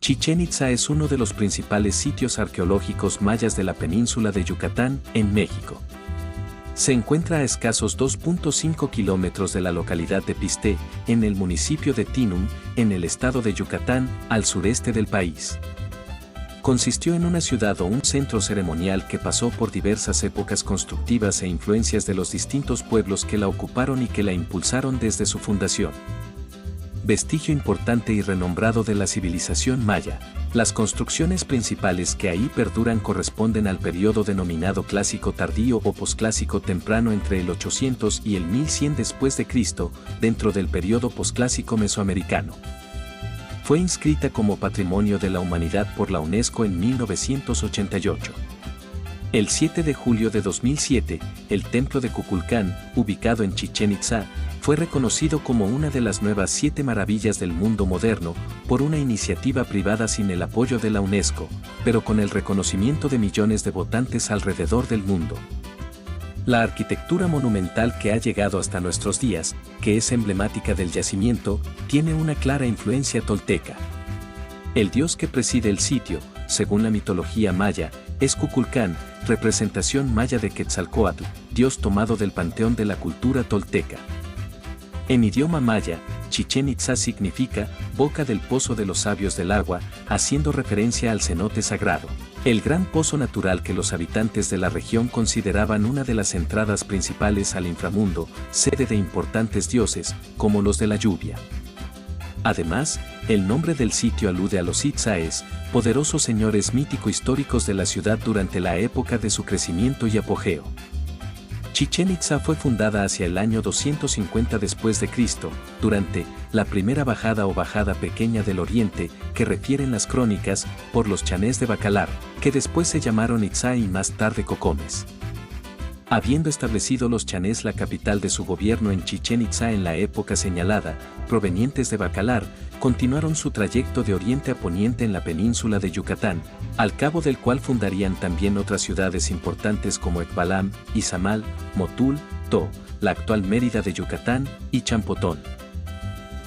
Chichén Itzá es uno de los principales sitios arqueológicos mayas de la península de Yucatán, en México. Se encuentra a escasos 2.5 kilómetros de la localidad de Pisté, en el municipio de Tinum, en el estado de Yucatán, al sureste del país. Consistió en una ciudad o un centro ceremonial que pasó por diversas épocas constructivas e influencias de los distintos pueblos que la ocuparon y que la impulsaron desde su fundación. Vestigio importante y renombrado de la civilización maya, las construcciones principales que ahí perduran corresponden al periodo denominado clásico tardío o posclásico temprano entre el 800 y el 1100 después de Cristo, dentro del periodo posclásico mesoamericano. Fue inscrita como Patrimonio de la Humanidad por la UNESCO en 1988. El 7 de julio de 2007, el templo de Kukulcán, ubicado en Chichén Itzá, fue reconocido como una de las nuevas 7 maravillas del mundo moderno, por una iniciativa privada sin el apoyo de la UNESCO, pero con el reconocimiento de millones de votantes alrededor del mundo. La arquitectura monumental que ha llegado hasta nuestros días, que es emblemática del yacimiento, tiene una clara influencia tolteca. El dios que preside el sitio, según la mitología maya, es Kukulcán, representación maya de Quetzalcóatl, dios tomado del panteón de la cultura tolteca. En idioma maya, Chichén Itzá significa boca del pozo de los sabios del agua, haciendo referencia al cenote sagrado, el gran pozo natural que los habitantes de la región consideraban una de las entradas principales al inframundo, sede de importantes dioses, como los de la lluvia. Además, el nombre del sitio alude a los Itzáes, poderosos señores mítico-históricos de la ciudad durante la época de su crecimiento y apogeo. Chichén Itzá fue fundada hacia el año 250 después de Cristo, durante la primera bajada o bajada pequeña del oriente, que refieren las crónicas, por los chanés de Bacalar, que después se llamaron Itzá y más tarde Cocomes. Habiendo establecido los chanés la capital de su gobierno en Chichén Itzá en la época señalada, provenientes de Bacalar, continuaron su trayecto de oriente a poniente en la península de Yucatán, al cabo del cual fundarían también otras ciudades importantes como Ekbalam, Izamal, Motul, To, la actual Mérida de Yucatán, y Champotón.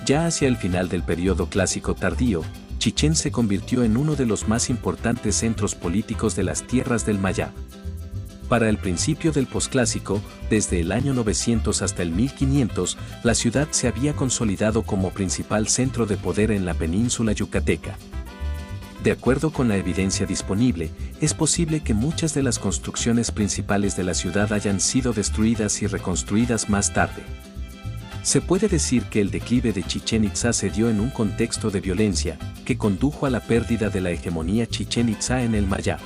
Ya hacia el final del periodo clásico tardío, Chichén se convirtió en uno de los más importantes centros políticos de las tierras del Mayab. Para el principio del posclásico, desde el año 900 hasta el 1500, la ciudad se había consolidado como principal centro de poder en la península yucateca. De acuerdo con la evidencia disponible, es posible que muchas de las construcciones principales de la ciudad hayan sido destruidas y reconstruidas más tarde. Se puede decir que el declive de Chichén Itzá se dio en un contexto de violencia, que condujo a la pérdida de la hegemonía Chichén Itzá en el Mayab.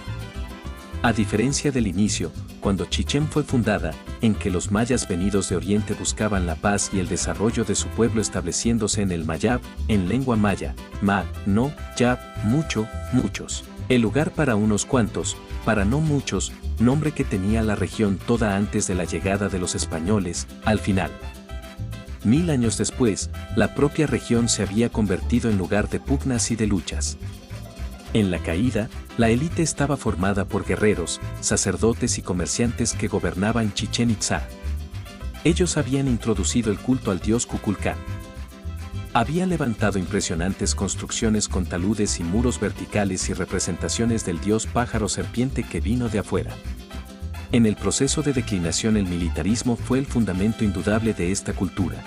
A diferencia del inicio, cuando Chichén fue fundada, en que los mayas venidos de Oriente buscaban la paz y el desarrollo de su pueblo estableciéndose en el Mayab, en lengua maya, ma, no, yab, mucho, muchos. El lugar para unos cuantos, para no muchos, nombre que tenía la región toda antes de la llegada de los españoles, al final. 1000 años después, la propia región se había convertido en lugar de pugnas y de luchas. En la caída, la élite estaba formada por guerreros, sacerdotes y comerciantes que gobernaban Chichén Itzá. Ellos habían introducido el culto al dios Kukulcán. Habían levantado impresionantes construcciones con taludes y muros verticales y representaciones del dios pájaro serpiente que vino de afuera. En el proceso de declinación el militarismo fue el fundamento indudable de esta cultura.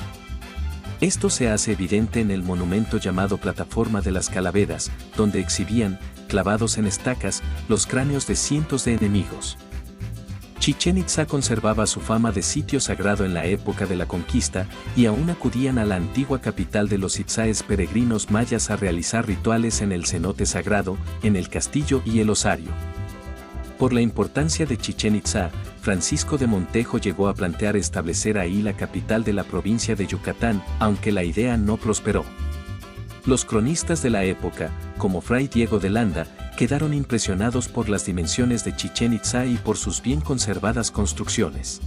Esto se hace evidente en el monumento llamado Plataforma de las Calaveras, donde exhibían, clavados en estacas, los cráneos de cientos de enemigos. Chichén Itzá conservaba su fama de sitio sagrado en la época de la conquista, y aún acudían a la antigua capital de los Itzáes peregrinos mayas a realizar rituales en el cenote sagrado, en el castillo y el osario. Por la importancia de Chichén Itzá, Francisco de Montejo llegó a plantear establecer ahí la capital de la provincia de Yucatán, aunque la idea no prosperó. Los cronistas de la época, como Fray Diego de Landa, quedaron impresionados por las dimensiones de Chichén Itzá y por sus bien conservadas construcciones.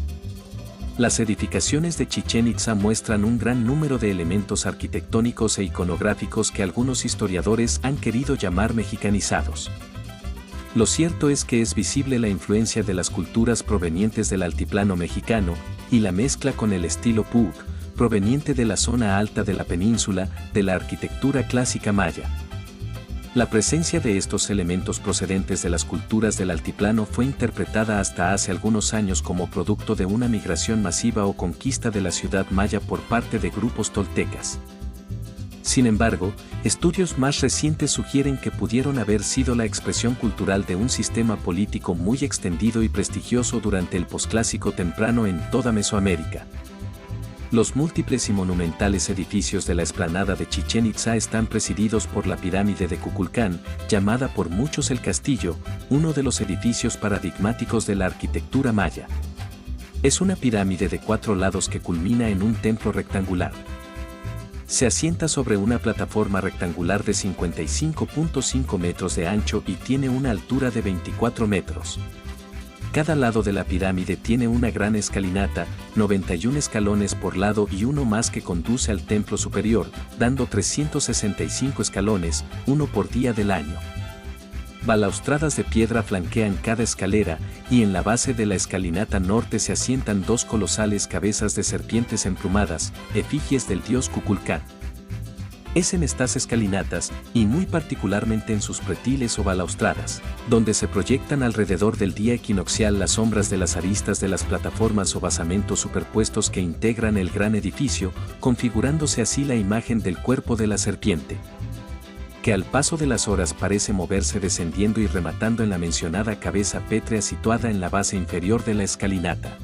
Las edificaciones de Chichén Itzá muestran un gran número de elementos arquitectónicos e iconográficos que algunos historiadores han querido llamar mexicanizados. Lo cierto es que es visible la influencia de las culturas provenientes del altiplano mexicano, y la mezcla con el estilo Puuc, proveniente de la zona alta de la península, de la arquitectura clásica maya. La presencia de estos elementos procedentes de las culturas del altiplano fue interpretada hasta hace algunos años como producto de una migración masiva o conquista de la ciudad maya por parte de grupos toltecas. Sin embargo, estudios más recientes sugieren que pudieron haber sido la expresión cultural de un sistema político muy extendido y prestigioso durante el posclásico temprano en toda Mesoamérica. Los múltiples y monumentales edificios de la explanada de Chichén Itzá están presididos por la pirámide de Kukulcán, llamada por muchos el Castillo, uno de los edificios paradigmáticos de la arquitectura maya. Es una pirámide de 4 lados que culmina en un templo rectangular. Se asienta sobre una plataforma rectangular de 55.5 metros de ancho y tiene una altura de 24 metros. Cada lado de la pirámide tiene una gran escalinata, 91 escalones por lado y uno más que conduce al templo superior, dando 365 escalones, uno por día del año. Balaustradas de piedra flanquean cada escalera, y en la base de la escalinata norte se asientan 2 colosales cabezas de serpientes emplumadas, efigies del dios Kukulcán. Es en estas escalinatas, y muy particularmente en sus pretiles o balaustradas, donde se proyectan alrededor del día equinoccial las sombras de las aristas de las plataformas o basamentos superpuestos que integran el gran edificio, configurándose así la imagen del cuerpo de la serpiente, que al paso de las horas parece moverse descendiendo y rematando en la mencionada cabeza pétrea situada en la base inferior de la escalinata.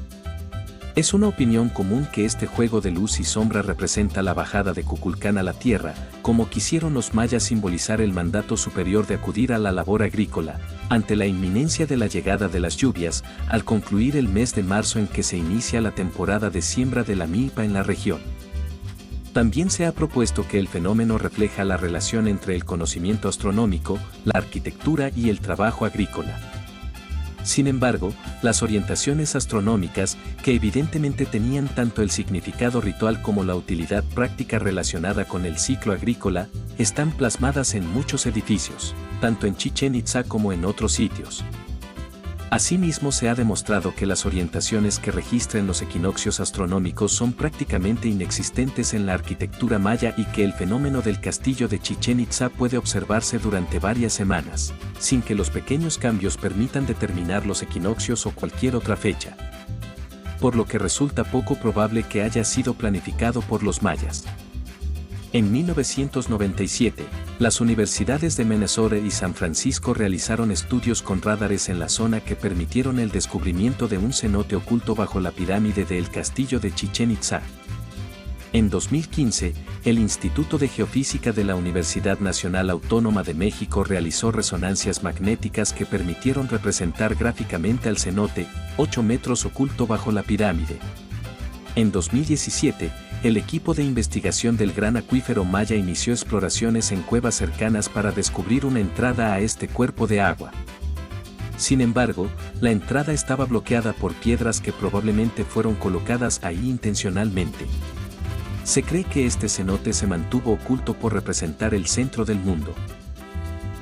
Es una opinión común que este juego de luz y sombra representa la bajada de Kukulcán a la tierra, como quisieron los mayas simbolizar el mandato superior de acudir a la labor agrícola, ante la inminencia de la llegada de las lluvias, al concluir el mes de marzo en que se inicia la temporada de siembra de la milpa en la región. También se ha propuesto que el fenómeno refleja la relación entre el conocimiento astronómico, la arquitectura y el trabajo agrícola. Sin embargo, las orientaciones astronómicas, que evidentemente tenían tanto el significado ritual como la utilidad práctica relacionada con el ciclo agrícola, están plasmadas en muchos edificios, tanto en Chichén Itzá como en otros sitios. Asimismo, se ha demostrado que las orientaciones que registran los equinoccios astronómicos son prácticamente inexistentes en la arquitectura maya y que el fenómeno del castillo de Chichén Itzá puede observarse durante varias semanas, sin que los pequeños cambios permitan determinar los equinoccios o cualquier otra fecha, por lo que resulta poco probable que haya sido planificado por los mayas. En 1997, las universidades de Minnesota y San Francisco realizaron estudios con radares en la zona que permitieron el descubrimiento de un cenote oculto bajo la pirámide del castillo de Chichén Itzá. En 2015, el Instituto de Geofísica de la Universidad Nacional Autónoma de México realizó resonancias magnéticas que permitieron representar gráficamente al cenote, 8 metros oculto bajo la pirámide. En 2017, el equipo de investigación del Gran Acuífero Maya inició exploraciones en cuevas cercanas para descubrir una entrada a este cuerpo de agua. Sin embargo, la entrada estaba bloqueada por piedras que probablemente fueron colocadas ahí intencionalmente. Se cree que este cenote se mantuvo oculto por representar el centro del mundo.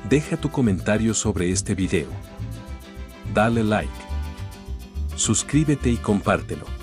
Deja tu comentario sobre este video. Dale like. Suscríbete y compártelo.